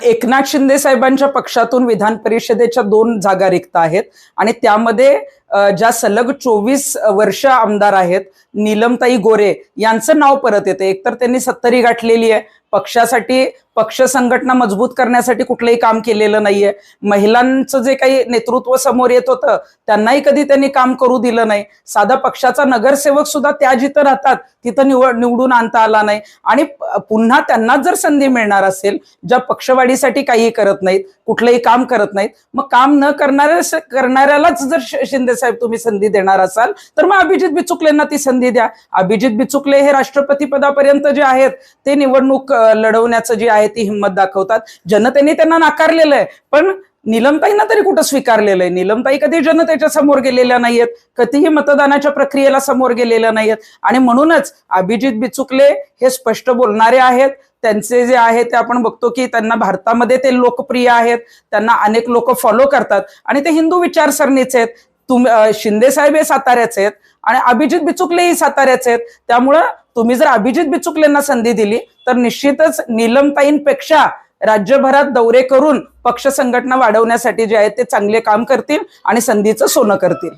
एकनाथ शिंदे साहेबांच्या पक्षातून विधान परिषदेच्या 2 जागा रिक्त आहेत आणि त्यामध्ये ज्या सलग 24 वर्ष आमदार आहेत नीलमताई गोरे यांचं नाव परत येते। एकतर त्यांनी 70 गाठलेली आहे, पक्षासाठी पक्ष संघटना मजबूत करण्यासाठी कुठलंही काम केलेलं नाहीये, महिलांचं जे काही नेतृत्व समोर येत होतं त्यांनाही कधी त्यांनी काम करू दिलं नाही, साधा पक्षाचा नगरसेवक सुद्धा त्या जिथं राहतात तिथं निवडून आणता आला नाही आणि पुन्हा त्यांना जर संधी मिळणार असेल ज्या पक्षवाढीसाठी काही करत नाहीत, कुठलंही काम करत नाहीत, मग काम न करणाऱ्यालाच जर शिंदे साहेब तुम्ही संधी देणार असाल तर मग अभिजित बिचुकलेंना ती संधी द्या। अभिजित बिचुकले हे राष्ट्रपती पदापर्यंत जे आहेत ते निवडणूक लढवण्याचं जे आहे ती हिंमत दाखवतात। जनतेने त्यांना नाकारलेलं आहे, पण नीलमताईंना तरी कुठं स्वीकारलेलं आहे? नीलमताई कधी जनतेच्या समोर गेलेल्या नाहीयेत, कधीही मतदानाच्या प्रक्रियेला समोर गेलेल्या नाहीयेत आणि म्हणूनच अभिजित बिचुकले हे स्पष्ट बोलणारे आहेत। त्यांचे जे आहे ते आपण बघतो की त्यांना भारतामध्ये ते लोकप्रिय आहेत, त्यांना अनेक लोक फॉलो करतात आणि ते हिंदू विचारसरणीचे आहेत। शिंदे साहेब हे साताऱ्याचे आहेत आणि अभिजित बिचुकलेही साताऱ्याचे आहेत, त्यामुळं तुम्ही जर अभिजित बिचुकलेंना संधी दिली तर निश्चितच नीलमताईंपेक्षा राज्यभरात दौरे करून पक्ष संघटना वाढवण्यासाठी जे आहे ते चांगले काम करतील आणि संधीचं सोनं करतील।